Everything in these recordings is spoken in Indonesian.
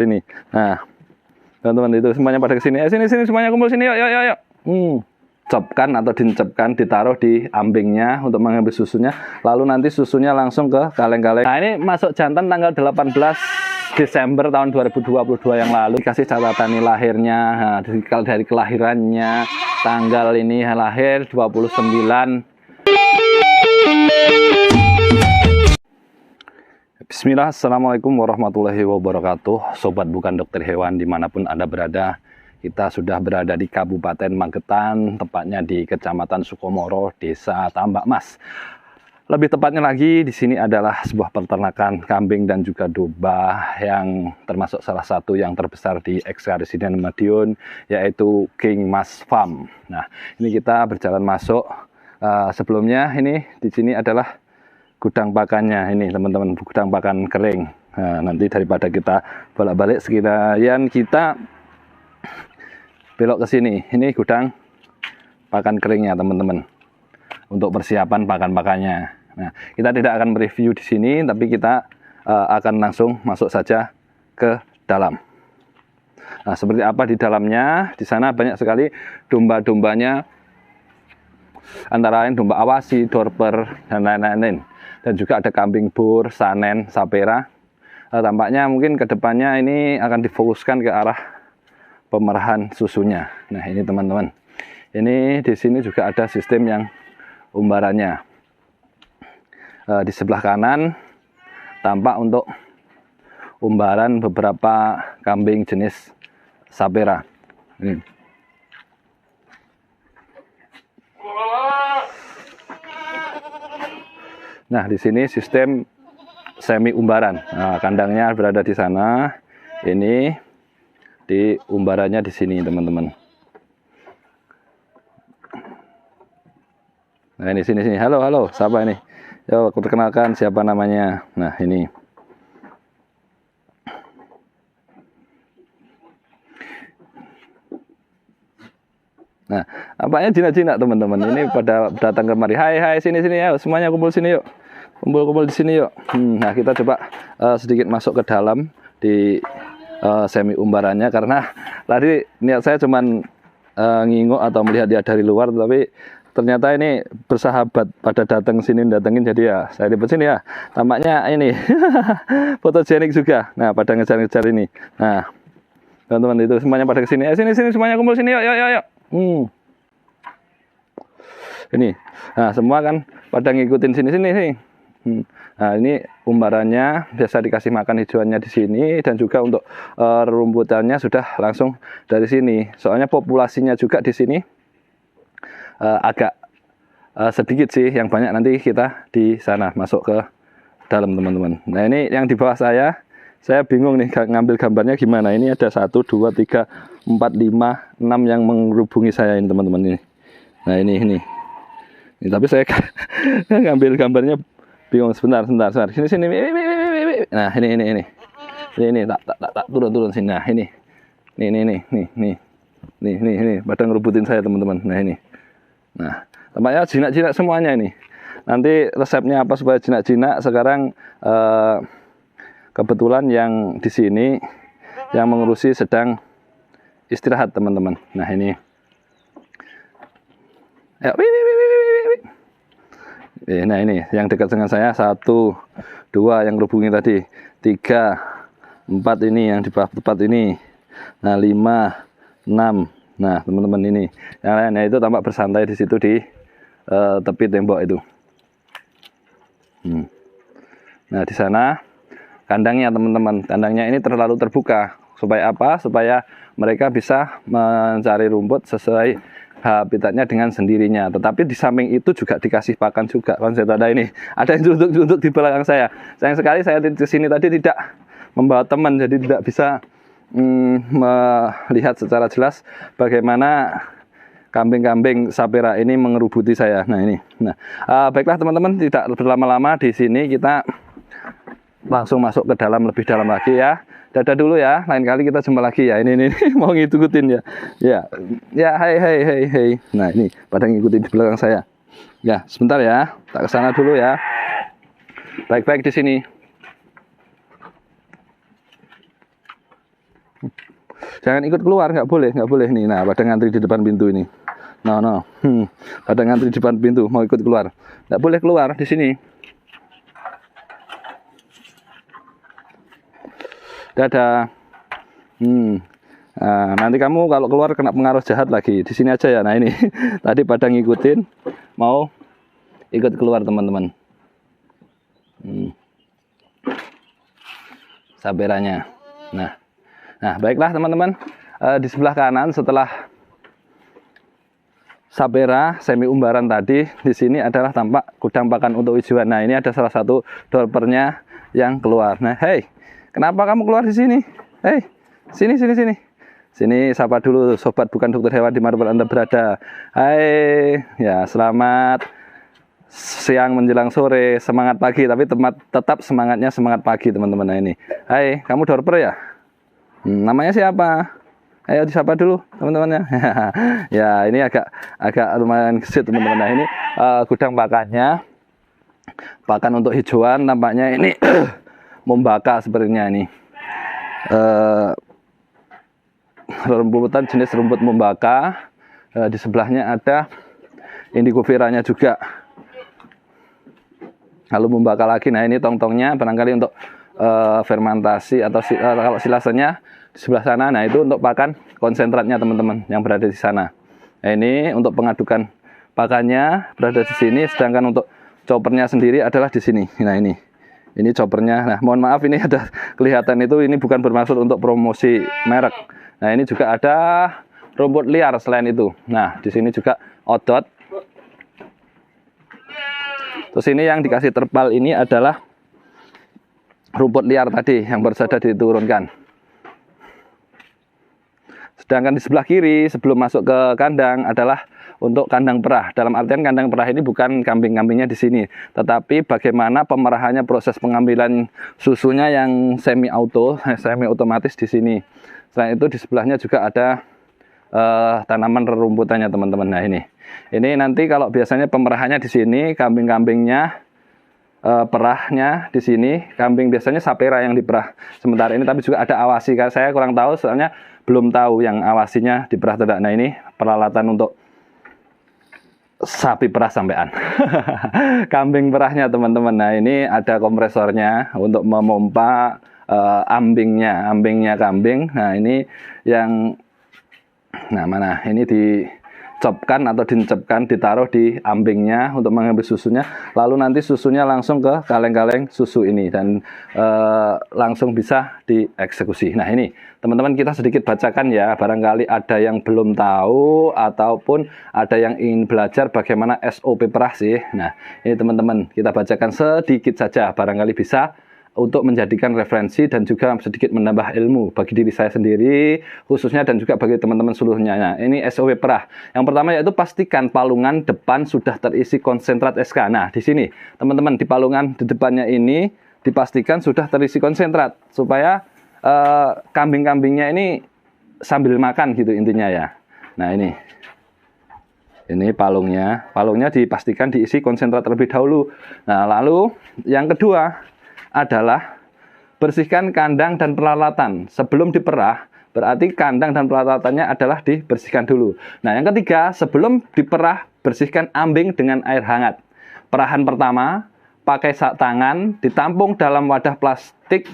Ini. Nah, teman-teman itu semuanya pada kesini. Sini semuanya kumpul sini, yuk. Cepkan atau dicepkan, ditaruh di ambingnya untuk mengambil susunya. Lalu nanti susunya langsung ke kaleng-kaleng. Nah, ini masuk jantan tanggal 18 Desember tahun 2022 yang lalu. Dikasih catatan nih lahirnya, nah, dari kelahirannya, tanggal ini lahir 29. Bismillah, Assalamualaikum warahmatullahi wabarakatuh. Sobat bukan dokter hewan dimanapun Anda berada. Kita sudah berada di Kabupaten Magetan, tepatnya di Kecamatan Sukomoro, Desa Tambak Mas. Lebih tepatnya lagi, di sini adalah sebuah peternakan kambing dan juga domba yang termasuk salah satu yang terbesar di Eks-Karisidenan Madiun, yaitu King Mas Farm. Nah, ini kita berjalan masuk. Sebelumnya ini di sini adalah gudang pakannya, ini teman-teman, gudang pakan kering. Nah, nanti daripada kita bolak-balik sekalian kita belok ke sini. Ini gudang pakan keringnya teman-teman, untuk persiapan pakan-pakannya. Nah, kita tidak akan mereview di sini, tapi kita akan langsung masuk saja ke dalam. Nah, seperti apa di dalamnya? Di sana banyak sekali domba-dombanya, antara lain domba awasi, dorper, dan lain-lain. Dan juga ada kambing bur, sanen, sapera. Tampaknya mungkin kedepannya ini akan difokuskan ke arah pemerahan susunya. Nah, ini teman-teman. Ini di sini juga ada sistem yang umbarannya. Di sebelah kanan tampak untuk umbaran beberapa kambing jenis sapera. Ini. Nah, di sini sistem semi umbaran. Nah, kandangnya berada di sana. Ini di umbarannya di sini, teman-teman. Nah, ini sini. Halo, siapa ini? Yo, aku perkenalkan siapa namanya. Nah, ini. Nah, apanya jinak-jinak teman-teman. Ini pada datang kemari. Hai, sini ya. Semuanya kumpul sini yuk. Kumpul di sini yuk. Nah, kita coba sedikit masuk ke dalam di semi umbarannya, karena tadi niat saya cuman nginguk atau melihat dari luar, tapi ternyata ini bersahabat pada datengin, jadi ya saya di sini ya. Tampaknya ini fotogenik juga. Nah, pada ngejar-ngejar ini. Nah, teman-teman itu semuanya pada kesini. Sini semuanya kumpul sini yuk. Ini. Nah, semua kan pada ngikutin sini. Nah, ini umbarannya, biasa dikasih makan hijauannya di sini, dan juga untuk rumputannya sudah langsung dari sini. Soalnya populasinya juga di sini agak sedikit sih, yang banyak nanti kita di sana masuk ke dalam, teman-teman. Nah, ini yang di bawah saya bingung nih ngambil gambarnya gimana. Ini ada 1, 2, 3, 4, 5, 6 yang menghubungi saya ini, teman-teman ini. Nah, ini, tapi saya ngambil gambarnya bingung. Sebentar. Sini. Nah, ini tak turun sini. Nah, ini pada ngerubutin saya, teman-teman. Nah, ini. Nah, tampaknya jinak-jinak semuanya ini. Nanti resepnya apa supaya jinak-jinak? Sekarang kebetulan yang di sini yang mengurusi sedang istirahat, teman-teman. Nah, ini. Ayo, nah, ini yang dekat dengan saya 1, 2 yang hubungi tadi, 3, 4 ini yang di bawah tempat ini. Nah, 5, 6. Nah, teman-teman ini yang lainnya itu tampak bersantai di situ di tepi tembok itu. Nah, di sana kandangnya, teman-teman. Kandangnya ini terlalu terbuka. Supaya apa? Supaya mereka bisa mencari rumput sesuai habitatnya dengan sendirinya. Tetapi di samping itu juga dikasih pakan juga. Kan saya ada ini, ada yang duduk di belakang saya. Sayang sekali saya di sini tadi tidak membawa teman, jadi tidak bisa melihat secara jelas bagaimana kambing-kambing sapera ini mengerubuti saya. Nah, ini. Nah, baiklah teman-teman, tidak berlama-lama di sini, kita langsung masuk ke dalam, lebih dalam lagi ya. Dadah dulu ya, lain kali kita jumpa lagi ya. Ini mau ngikutin ya. Ya, hai. Nah, ini pada ngikutin di belakang saya. Ya, sebentar ya. Tak kesana dulu ya. Baik-baik di sini. Jangan ikut keluar, nggak boleh nih. Nah, pada ngantri di depan pintu ini. No. Pada ngantri di depan pintu, mau ikut keluar. Nggak boleh keluar di sini. Dadah. Nah, nanti kamu kalau keluar kena pengaruh jahat lagi. Di sini aja ya. Nah ini tadi pada ngikutin, mau ikut keluar teman-teman. Saberannya. Nah baiklah teman-teman. Di sebelah kanan setelah sabera semi umbaran tadi, di sini adalah tampak gudang pakan untuk hijauan. Nah ini ada salah satu dorpernya yang keluar. Nah hey, kenapa kamu keluar di sini? Hey, sini. Sini sapa dulu sobat bukan dokter hewan dimanapun Anda berada. Hai, ya selamat siang menjelang sore, semangat pagi, tapi tetap semangatnya semangat pagi teman-teman. Nah ini, hai, kamu dorper ya? Namanya siapa? Ayo disapa dulu teman-temannya. Ya ini agak lumayan gesit teman-teman. Nah ini gudang pakannya, pakan untuk hijauan, nampaknya ini membaka sepertinya ini. Rumputan jenis rumput membaka. Di sebelahnya ada indigo viranya juga, lalu membaka lagi. Nah ini tong-tongnya barangkali untuk fermentasi atau kalau silasanya di sebelah sana. Nah itu untuk pakan konsentratnya teman-teman yang berada di sana. Nah ini untuk pengadukan pakannya berada di sini, sedangkan untuk choppernya sendiri adalah di sini. Nah ini choppernya. Nah mohon maaf ini ada kelihatan itu, ini bukan bermaksud untuk promosi merek. Nah ini juga ada rumput liar selain itu. Nah di sini juga odot. Terus ini yang dikasih terpal ini adalah rumput liar tadi yang baru saja diturunkan. Sedangkan di sebelah kiri sebelum masuk ke kandang adalah untuk kandang perah. Dalam artian kandang perah ini bukan kambing-kambingnya di sini, tetapi bagaimana pemerahannya, proses pengambilan susunya yang semi otomatis di sini. Selain itu di sebelahnya juga ada tanaman rerumputannya teman-teman. Nah ini nanti kalau biasanya pemerahannya di sini, kambing-kambingnya perahnya di sini, kambing biasanya sapera yang diperah sementara ini, tapi juga ada awasi. Karena saya kurang tahu, soalnya belum tahu yang awasinya diperah tidak. Nah ini peralatan untuk sapi perah sampean. Kambing perahnya teman-teman. Nah ini ada kompresornya untuk memompa ambingnya kambing. Nah ini yang mana ini dicopkan atau dincapkan, ditaruh di ambingnya untuk mengambil susunya, lalu nanti susunya langsung ke kaleng-kaleng susu ini dan langsung bisa dieksekusi. Nah ini teman-teman kita sedikit bacakan ya, barangkali ada yang belum tahu ataupun ada yang ingin belajar bagaimana SOP perah sih. Nah ini teman-teman kita bacakan sedikit saja, barangkali bisa untuk menjadikan referensi dan juga sedikit menambah ilmu bagi diri saya sendiri khususnya dan juga bagi teman-teman seluruhnya. Nah, ini SOP perah. Yang pertama yaitu pastikan palungan depan sudah terisi konsentrat SK. Nah, di sini teman-teman di palungan di depannya ini dipastikan sudah terisi konsentrat supaya kambing-kambingnya ini sambil makan gitu intinya ya. Nah, ini palungnya dipastikan diisi konsentrat terlebih dahulu. Nah, lalu yang kedua adalah bersihkan kandang dan peralatan sebelum diperah. Berarti kandang dan peralatannya adalah dibersihkan dulu. Nah yang ketiga, sebelum diperah bersihkan ambing dengan air hangat. Perahan pertama pakai sak tangan, ditampung dalam wadah plastik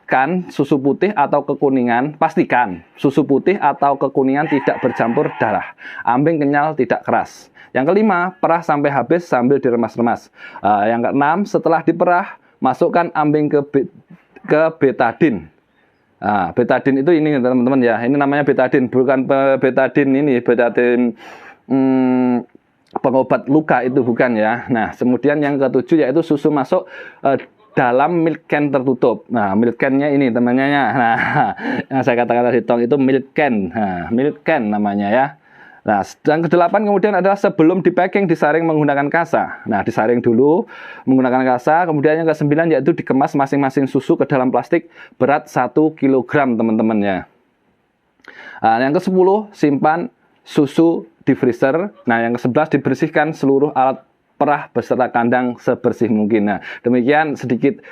kan susu putih atau kekuningan. Pastikan susu putih atau kekuningan tidak bercampur darah. Ambing kenyal tidak keras. Yang kelima, perah sampai habis sambil diremas-remas. Yang keenam, setelah diperah masukkan ambing ke betadin. Nah, betadin itu ini teman-teman ya. Ini namanya betadin, bukan betadin ini, betadin pengobat luka itu bukan ya. Nah, kemudian yang ketujuh yaitu susu masuk dalam milk can tertutup. Nah, milk can-nya ini temannya. Nah, yang saya katakan tadi tong itu milk can. Nah, milk can namanya ya. Nah, dan kedelapan kemudian adalah sebelum dipacking disaring menggunakan kasa. Nah, disaring dulu menggunakan kasa. Kemudian yang ke-9 yaitu dikemas masing-masing susu ke dalam plastik berat 1 kg teman-teman ya. Nah, yang ke-10 simpan susu di freezer. Nah, yang ke-11 dibersihkan seluruh alat perah beserta kandang sebersih mungkin. Nah, demikian sedikit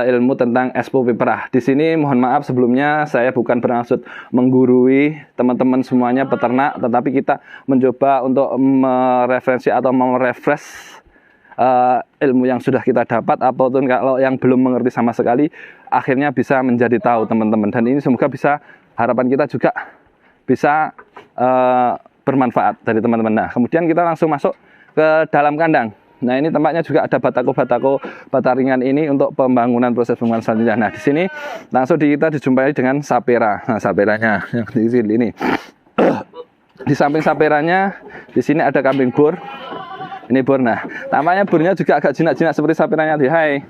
ilmu tentang SPOP perah. Di sini mohon maaf sebelumnya saya bukan bermaksud menggurui teman-teman semuanya peternak, tetapi kita mencoba untuk mereferensi atau merefresh ilmu yang sudah kita dapat, apapun kalau yang belum mengerti sama sekali akhirnya bisa menjadi tahu teman-teman. Dan ini semoga bisa, harapan kita juga bisa bermanfaat dari teman-teman. Nah, kemudian kita langsung masuk ke dalam kandang. Nah, ini tempatnya juga ada batako bataringan ini untuk pembangunan proses pembangunan selanjutnya. Nah, di sini langsung kita dijumpai dengan sapera. Nah, saperanya yang di sini ini. Di samping saperanya di sini ada kambing bur. Ini bur. Nah, tampaknya burnya juga agak jinak-jinak seperti saperanya tadi. Hai.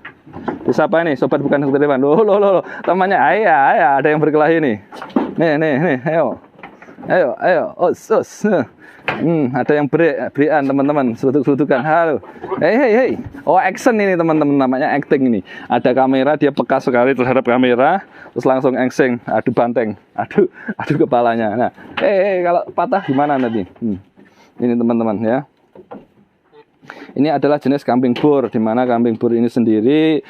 Siapa ini? Sobat bukan dokter hewan. Loh. Temannya ayah, ada yang berkelahi nih. Nih, ayo. Ada yang berian teman-teman, selutuk-selutukan. Halo. Hei. Oh, action ini teman-teman, namanya acting ini. Ada kamera, dia peka sekali terhadap kamera, terus langsung action, adu banteng, adu kepalanya. Nah, kalau patah gimana nanti? Ini teman-teman ya. Ini adalah jenis kambing bur, di mana kambing bur ini sendiri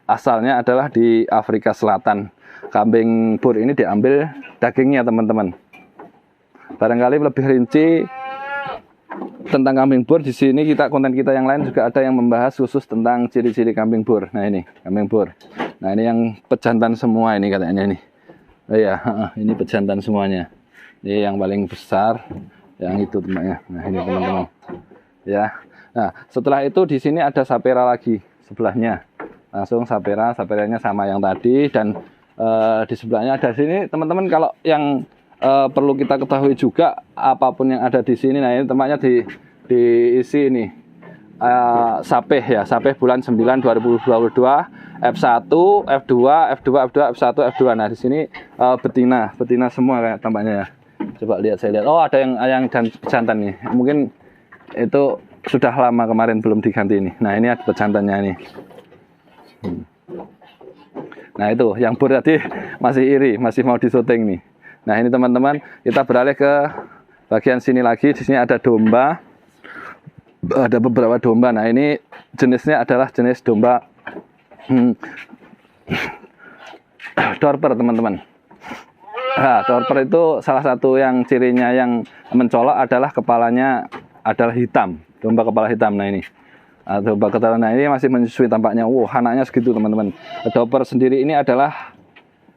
asalnya adalah di Afrika Selatan. Kambing bur ini diambil dagingnya teman-teman. Barangkali lebih rinci tentang kambing bur di sini konten kita yang lain juga ada yang membahas khusus tentang ciri-ciri kambing bur. Nah, ini kambing bur. Nah, ini yang pejantan semua ini katanya ini. Oh iya, ini pejantan semuanya. Ini yang paling besar, yang itu temannya. Nah, ini teman-teman. Ya. Nah, setelah itu di sini ada sapera lagi sebelahnya. Langsung saperanya sama yang tadi, dan di sebelahnya ada sini teman-teman. Kalau yang perlu kita ketahui juga, apapun yang ada di sini, nah ini tempatnya diisi ini sapeh ya, sapeh bulan 9 2022 F1, F2, F1, F2. Nah, di sini betina semua kayak tampaknya ya. Coba lihat, saya lihat. Oh, ada yang jantan nih. Mungkin itu sudah lama kemarin belum diganti ini. Nah, ini ada pejantannya nih. Nah, itu yang bur tadi masih iri, masih mau disyuting nih. Nah, ini teman-teman, kita beralih ke bagian sini lagi. Di sini ada domba, ada beberapa domba. Nah, ini jenisnya adalah jenis domba dorper teman-teman. Nah, dorper itu salah satu yang cirinya yang mencolok adalah kepalanya adalah hitam, domba kepala hitam. Nah, ini domba kepala, nah ini masih menyusui tampaknya. Anaknya segitu teman-teman. Dorper sendiri ini adalah,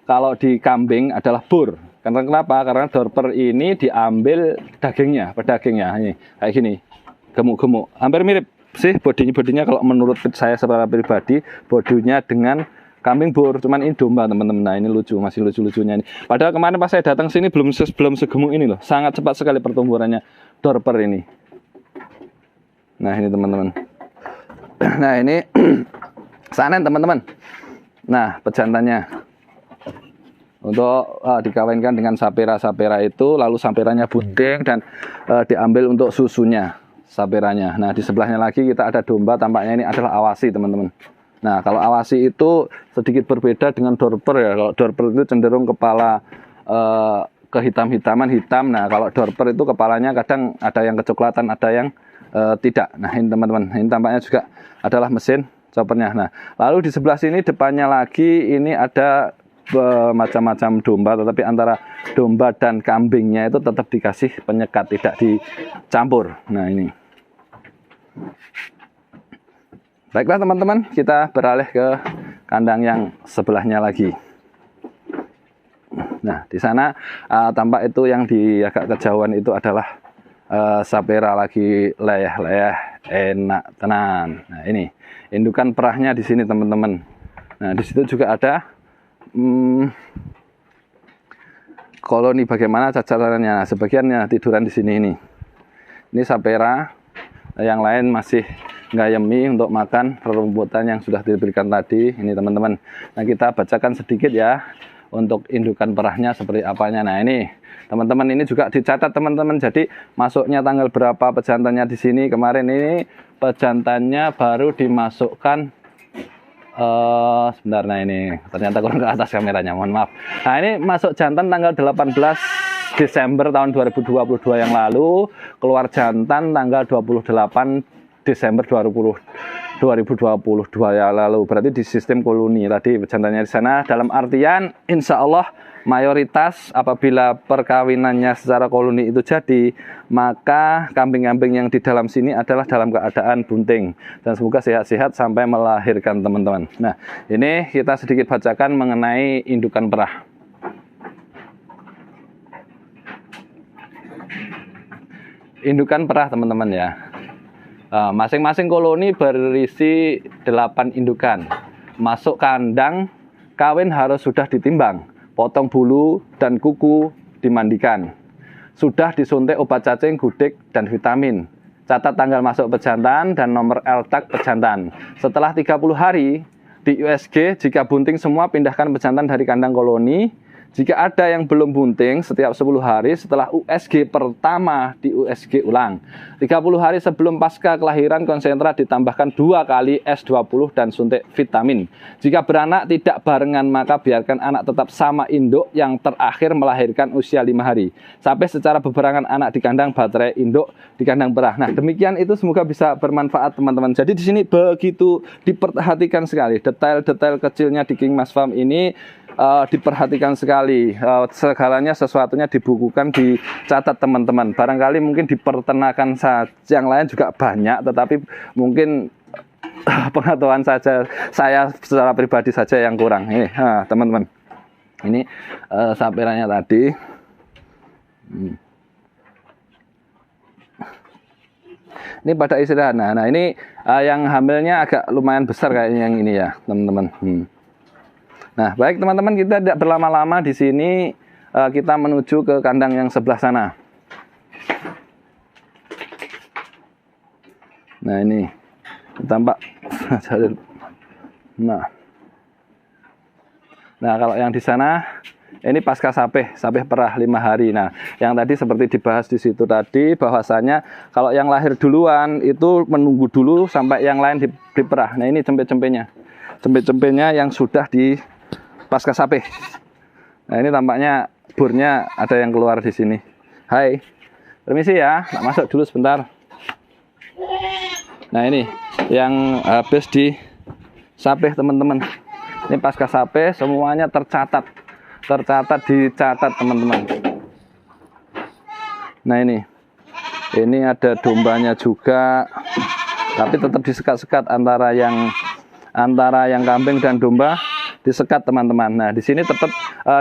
kalau di kambing adalah bur. Karena kenapa? Karena dorper ini diambil dagingnya, pedagingnya ini kayak gini, gemuk-gemuk, hampir mirip sih bodinya kalau menurut saya secara pribadi, bodinya dengan kambing bur, cuman ini domba teman-teman. Nah, ini lucu, masih lucu-lucunya ini. Padahal kemarin pas saya datang sini belum segemuk ini loh, sangat cepat sekali pertumbuhannya dorper ini. Nah, ini teman-teman. Nah, ini sanen teman-teman. Nah, pejantannya untuk dikawinkan dengan sapera itu, lalu saperanya bunting dan diambil untuk susunya saperanya. Nah, di sebelahnya lagi kita ada domba, tampaknya ini adalah awasi teman-teman. Nah, kalau awasi itu sedikit berbeda dengan dorper ya. Kalau dorper itu cenderung kepala kehitam-hitaman hitam. Nah, kalau dorper itu kepalanya kadang ada yang kecoklatan, ada yang tidak. Nah, ini teman-teman, ini tampaknya juga adalah mesin choppernya. Nah, lalu di sebelah sini depannya lagi ini ada macam-macam domba, tetapi antara domba dan kambingnya itu tetap dikasih penyekat, tidak dicampur. Nah, ini. Baiklah teman-teman, kita beralih ke kandang yang sebelahnya lagi. Nah, di sana tampak itu yang di agak kejauhan itu adalah sapera lagi leyeh-leyeh, enak tenan. Nah, ini indukan perahnya di sini teman-teman. Nah, di situ juga ada koloni bagaimana cacarannya. Nah, sebagiannya tiduran di sini ini. Ini sapera, yang lain masih ngayemi untuk makan rumputan yang sudah diberikan tadi. Ini teman-teman. Nah, kita bacakan sedikit ya untuk indukan perahnya seperti apanya. Nah, ini teman-teman, ini juga dicatat teman-teman. Jadi masuknya tanggal berapa pejantannya di sini. Kemarin ini pejantannya baru dimasukkan sebentar. Nah, ini ternyata kurang ke atas kameranya, mohon maaf. Nah, ini masuk jantan tanggal 18 Desember tahun 2022 yang lalu, keluar jantan tanggal 28 Desember 2022 ya lalu. Berarti di sistem koloni tadi pejantannya di sana, dalam artian insya Allah mayoritas apabila perkawinannya secara koloni itu jadi, maka kambing-kambing yang di dalam sini adalah dalam keadaan bunting dan semoga sehat-sehat sampai melahirkan teman-teman. Nah, ini kita sedikit bacakan mengenai indukan perah. Indukan perah teman-teman ya. Masing-masing koloni berisi 8 indukan. Masuk kandang, kawin harus sudah ditimbang, potong bulu dan kuku dimandikan. Sudah disuntik obat cacing, gudik, dan vitamin. Catat tanggal masuk pejantan dan nomor LTAG pejantan. Setelah 30 hari di USG, jika bunting semua pindahkan pejantan dari kandang koloni. Jika ada yang belum bunting, setiap 10 hari setelah USG pertama di USG ulang. 30 hari sebelum pasca kelahiran konsentrat ditambahkan 2 kali S20 dan suntik vitamin. Jika beranak tidak barengan, maka biarkan anak tetap sama induk yang terakhir melahirkan usia 5 hari. Sampai secara bebarengan anak di kandang, baterai induk di kandang perah. Nah, demikian itu semoga bisa bermanfaat teman-teman. Jadi di sini begitu diperhatikan sekali detail-detail kecilnya di King Mas Farm ini. Diperhatikan sekali, segalanya sesuatunya dibukukan, dicatat teman-teman. Barangkali mungkin di peternakan saja yang lain juga banyak, tetapi mungkin pengetahuan saja saya secara pribadi saja yang kurang. Ini teman-teman, ini sapirannya tadi. Ini pada istirahat. Nah ini yang hamilnya agak lumayan besar kayaknya yang ini ya teman-teman. Nah, baik teman-teman, kita tidak berlama-lama di sini, kita menuju ke kandang yang sebelah sana. Nah, ini tampak. Nah, kalau yang di sana ini pasca sapeh perah 5 hari. Nah, yang tadi seperti dibahas di situ tadi, bahwasanya kalau yang lahir duluan itu menunggu dulu sampai yang lain diperah. Nah, ini cempe-cempenya yang sudah di pasca sapeh. Nah, ini tampaknya burnya ada yang keluar di sini. Hai, permisi ya, nak masuk dulu sebentar. Nah, ini yang habis di sapeh teman-teman. Ini pasca sapeh semuanya dicatat teman-teman. Nah, ini ada dombanya juga, tapi tetap disekat-sekat antara yang kambing dan domba. Disekat teman-teman. Nah, di sini tetap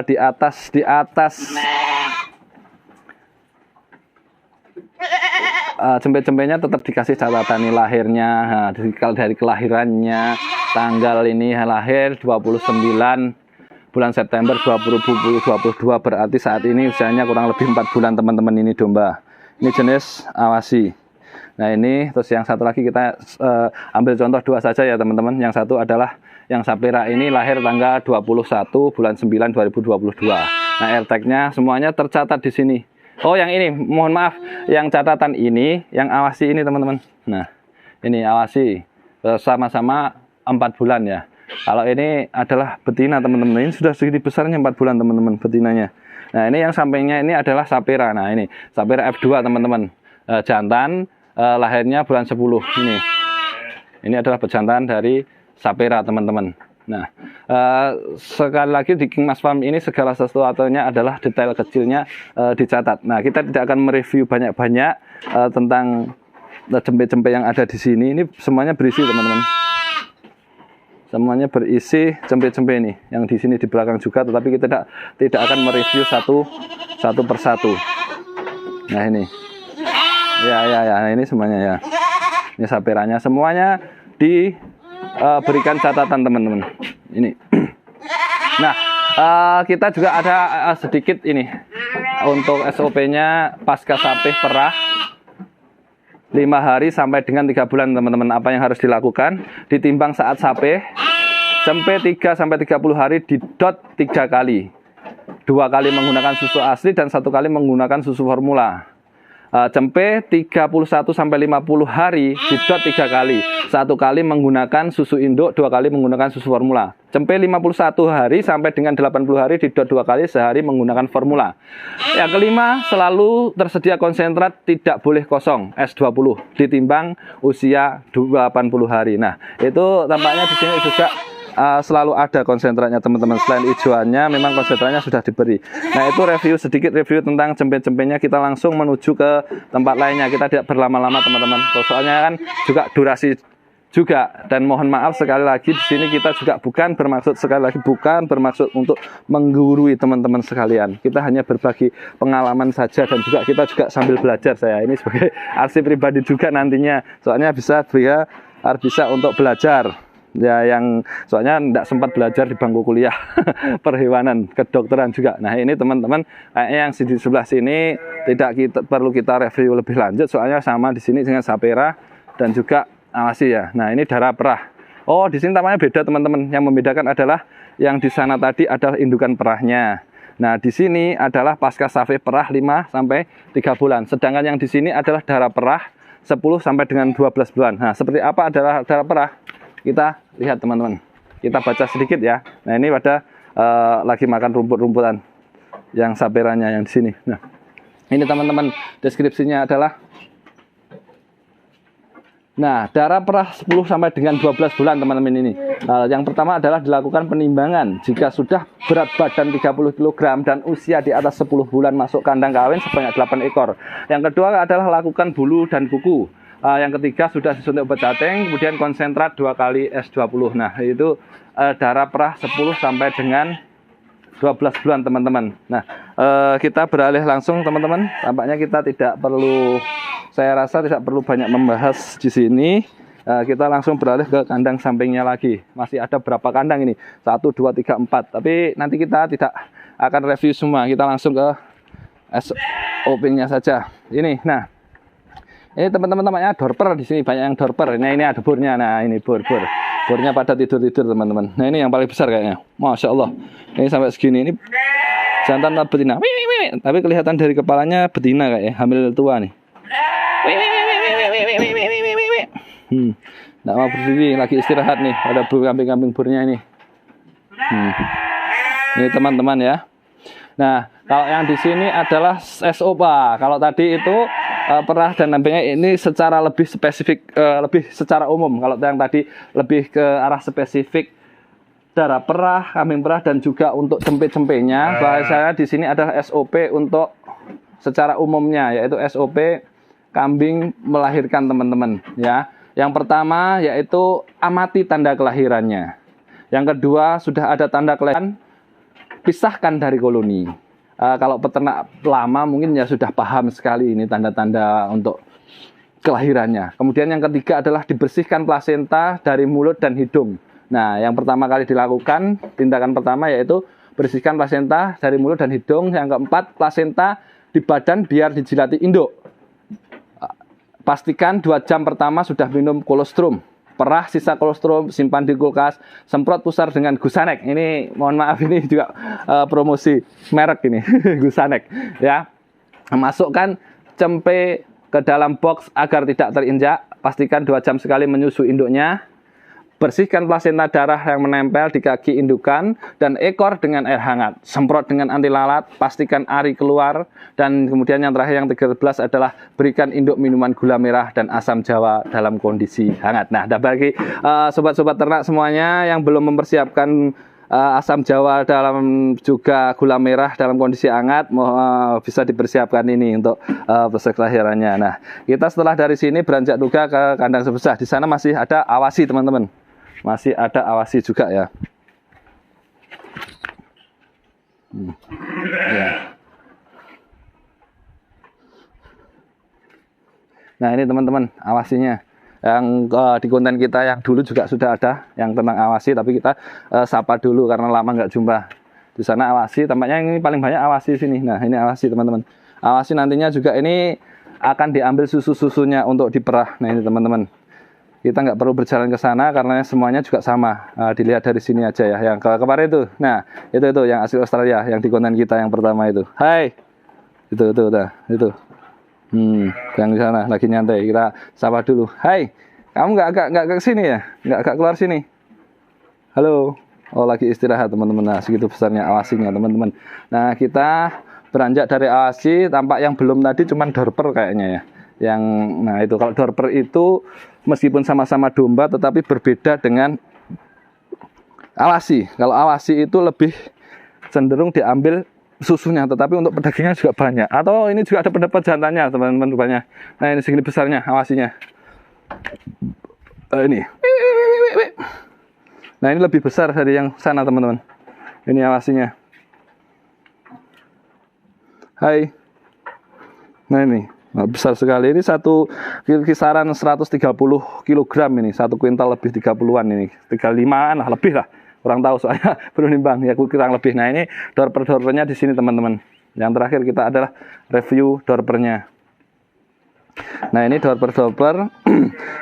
di atas cempe-cempenya tetap dikasih catatan nih lahirnya. Nah, dari kelahirannya, tanggal ini lahir 29 bulan September 2022, berarti saat ini usianya kurang lebih 4 bulan teman-teman. Ini domba. Ini jenis awasi. Nah, ini terus yang satu lagi kita ambil contoh 2 saja ya teman-teman. Yang satu adalah yang sapira ini lahir tanggal 21 bulan 9 2022. Nah, AirTag-nya semuanya tercatat di sini. Oh, yang ini mohon maaf, yang catatan ini yang awasi ini teman-teman. Nah, ini awasi sama-sama 4 bulan ya. Kalau ini adalah betina teman-teman. Ini sudah segini besarnya 4 bulan teman-teman betinanya. Nah, ini yang sampingnya ini adalah sapira. Nah, ini sapira F2 teman-teman. Jantan, lahirnya bulan 10 ini. Ini adalah pejantan dari sapira teman-teman. Nah, sekali lagi di King Mas Farm ini segala sesuatunya adalah detail kecilnya dicatat. Nah, kita tidak akan mereview banyak-banyak tentang cempe-cempe yang ada di sini. Ini semuanya berisi teman-teman. Semuanya berisi cempe-cempe ini yang di sini di belakang juga, tetapi kita tidak akan mereview satu persatu. Nah, ini. Ya, ini semuanya ya. Ini sapiranya semuanya diberikan catatan teman-teman. Ini. Nah, kita juga ada sedikit ini untuk SOP-nya pasca sapeh perah 5 hari sampai dengan 3 bulan teman-teman. Apa yang harus dilakukan? Ditimbang saat sapeh, sampai 3 sampai 30 hari didot 3 kali. 2 kali menggunakan susu asli dan 1 kali menggunakan susu formula. Cempe 31 sampai 50 hari didot 3 kali. 1 kali menggunakan susu induk, 2 kali menggunakan susu formula. Cempe 51 hari sampai dengan 80 hari didot 2 kali sehari menggunakan formula. Yang kelima, selalu tersedia konsentrat, tidak boleh kosong S20 ditimbang usia 80 hari. Nah, itu tampaknya di sini juga selalu ada konsentratnya teman-teman. Selain hijauannya memang konsentratnya sudah diberi. Nah, itu sedikit review tentang cempe-cempenya. Kita langsung menuju ke tempat lainnya, kita tidak berlama-lama teman-teman, soalnya kan juga durasi juga. Dan mohon maaf sekali lagi, di sini kita juga bukan bermaksud untuk menggurui teman-teman sekalian. Kita hanya berbagi pengalaman saja, dan juga kita juga sambil belajar. Saya ini sebagai arsip pribadi juga nantinya, soalnya bisa untuk belajar ya, yang soalnya tidak sempat belajar di bangku kuliah perhewanan, kedokteran juga. Nah, ini teman-teman kayaknya yang di sebelah sini perlu kita review lebih lanjut, soalnya sama di sini dengan sapera dan juga awasi ya. Nah, ini darah perah. Oh, di sini tampaknya beda teman-teman. Yang membedakan adalah yang di sana tadi adalah indukan perahnya. Nah, di sini adalah pasca save perah 5 sampai 3 bulan. Sedangkan yang di sini adalah darah perah 10 sampai dengan 12 bulan. Nah, seperti apa adalah darah perah? Kita lihat teman-teman, kita baca sedikit ya. Nah, ini pada lagi makan rumput-rumputan yang saperanya yang di sini. Nah, ini teman-teman deskripsinya adalah, nah, darah perah 10 sampai dengan 12 bulan teman-teman ini. Yang pertama adalah dilakukan penimbangan. Jika sudah berat badan 30 kg dan usia di atas 10 bulan masuk kandang kawin sebanyak 8 ekor. Yang kedua adalah lakukan bulu dan kuku. Yang ketiga sudah disuntik obat cacing, kemudian konsentrat 2 kali S20. Nah, itu darah perah 10 sampai dengan 12 bulan teman-teman. Nah, kita beralih langsung teman-teman. Tampaknya kita saya rasa tidak perlu banyak membahas di sini. Kita langsung beralih ke kandang sampingnya lagi. Masih ada berapa kandang ini? 1, 2, 3, 4. Tapi nanti kita tidak akan review semua. Kita langsung ke SOP-nya saja. Ini, nah. Ini teman-teman tampaknya dorper di sini, banyak yang dorper. Nah, ini ada burnya. Nah, ini burnya pada tidur teman-teman. Nah, ini yang paling besar kayaknya. Masya Allah. Ini sampai segini. Ini jantan betina. Tapi kelihatan dari kepalanya betina kayaknya, hamil tua nih. Nggak mau berdiri, lagi istirahat nih. Ada kambing-kambing burnya ini. Ini teman-teman ya. Nah, kalau yang di sini adalah SOP. Kalau tadi itu perah dan lambengnya ini secara lebih spesifik, lebih secara umum. Kalau yang tadi lebih ke arah spesifik darah perah, kambing perah, dan juga untuk cempe-cempenya. Bahasanya di sini adalah SOP untuk secara umumnya, yaitu SOP kambing melahirkan teman-teman ya. Yang pertama yaitu amati tanda kelahirannya. Yang kedua, sudah ada tanda kelahiran, pisahkan dari koloni. Kalau peternak lama mungkin ya sudah paham sekali ini tanda-tanda untuk kelahirannya. Kemudian yang ketiga adalah dibersihkan plasenta dari mulut dan hidung. Nah, yang pertama kali dilakukan, tindakan pertama yaitu bersihkan plasenta dari mulut dan hidung. Yang keempat, plasenta di badan biar dijilati induk. Pastikan 2 jam pertama sudah minum kolostrum. Perah sisa kolostrum simpan di kulkas, semprot pusar dengan Gusanek. Ini mohon maaf, ini juga promosi merek ini Gusanek ya. Masukkan cempe ke dalam box agar tidak terinjak. Pastikan 2 jam sekali menyusui induknya. Bersihkan plasenta darah yang menempel di kaki indukan dan ekor dengan air hangat. Semprot dengan anti lalat, pastikan ari keluar. Dan kemudian yang terakhir, yang 13 adalah berikan induk minuman gula merah dan asam jawa dalam kondisi hangat. Nah, bagi sobat-sobat ternak semuanya yang belum mempersiapkan asam jawa dalam juga gula merah dalam kondisi hangat, bisa dipersiapkan ini untuk proses kelahirannya. Nah, kita setelah dari sini beranjak juga ke kandang sebesar. Di sana masih ada awasi teman-teman. Masih ada awasi juga ya. Ya. Nah, ini teman-teman awasinya. Yang di konten kita yang dulu juga sudah ada yang tentang awasi, tapi kita sapa dulu karena lama nggak jumpa. Di sana awasi, tampaknya ini paling banyak awasi sini. Nah, ini awasi teman-teman. Awasi nantinya juga ini akan diambil susu-susunya untuk diperah. Nah, ini teman-teman. Kita nggak perlu berjalan ke sana karena semuanya juga sama. Dilihat dari sini aja ya. Yang kemarin itu, nah itu yang asli Australia, yang di konten kita yang pertama itu. Hai, itu. Yang di sana lagi nyantai. Kita sapa dulu. Hai, kamu nggak ke sini ya? Nggak keluar sini? Halo. Oh, lagi istirahat teman-teman. Nah, segitu besarnya awasinya teman-teman. Nah, kita beranjak dari awasi. Tampak yang belum tadi cuman dorper kayaknya ya. Nah itu kalau dorper itu meskipun sama-sama domba tetapi berbeda dengan awasi. Kalau awasi itu lebih cenderung diambil susunya, tetapi untuk pedagingnya juga banyak. Atau ini juga ada pendapat jantannya teman-teman rupanya. Nah ini segini besarnya awasinya. Ini. Nah ini lebih besar dari yang sana teman-teman. Ini awasinya. Hai. Nah ini. Nah, besar sekali, ini satu kisaran 130 kg ini, 1 kuintal lebih 30-an ini, 35-an lah, lebih lah, kurang tahu soalnya belum nimbang ya, kurang lebih. Nah ini dorper-dorpernya di sini teman-teman. Yang terakhir kita adalah review dorpernya. Nah ini dorper-dorper.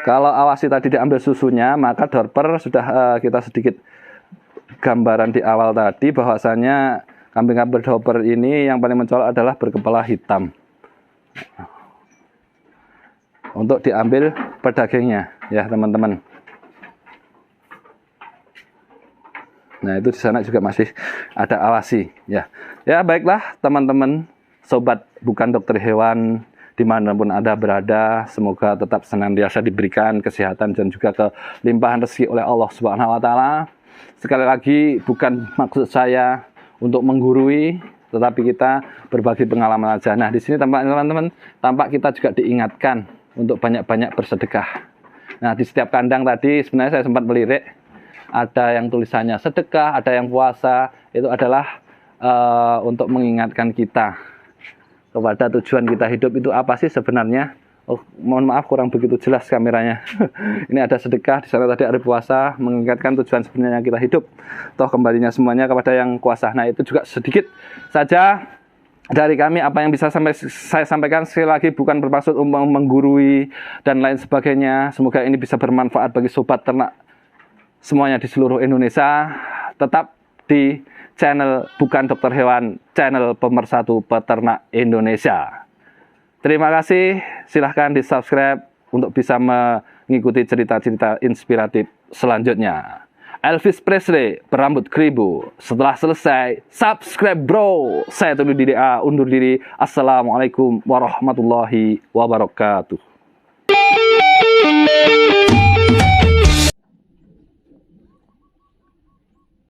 Kalau awasi tadi diambil susunya, maka dorper sudah kita sedikit gambaran di awal tadi bahwasanya kambing-kambing dorper ini yang paling mencolok adalah berkepala hitam. Untuk diambil pedagingnya ya teman-teman. Nah itu di sana juga masih ada awasi ya. Ya baiklah teman-teman, sobat bukan dokter hewan dimanapun Anda berada, semoga tetap senantiasa diberikan kesehatan dan juga kelimpahan rezeki oleh Allah Subhanahu Wa Taala. Sekali lagi bukan maksud saya untuk menggurui, tetapi kita berbagi pengalaman aja. Nah di sini tampak teman-teman, tampak kita juga diingatkan untuk banyak-banyak bersedekah. Nah di setiap kandang tadi sebenarnya saya sempat melirik, ada yang tulisannya sedekah, ada yang puasa. Itu adalah untuk mengingatkan kita kepada tujuan kita hidup itu apa sih sebenarnya. Oh mohon maaf kurang begitu jelas kameranya. Ini ada sedekah, di sana tadi ada puasa, mengingatkan tujuan sebenarnya kita hidup. Toh kembalinya semuanya kepada yang kuasa. Nah itu juga sedikit saja dari kami, apa yang bisa saya sampaikan. Sekali lagi bukan bermaksud menggurui dan lain sebagainya. Semoga ini bisa bermanfaat bagi sobat ternak semuanya di seluruh Indonesia. Tetap di channel Bukan Dokter Hewan, channel pemersatu peternak Indonesia. Terima kasih, silahkan di subscribe untuk bisa mengikuti cerita-cerita inspiratif selanjutnya. Elvis Presley berambut keribu. Setelah selesai, subscribe bro. Saya Tony DDA undur diri. Assalamualaikum warahmatullahi wabarakatuh.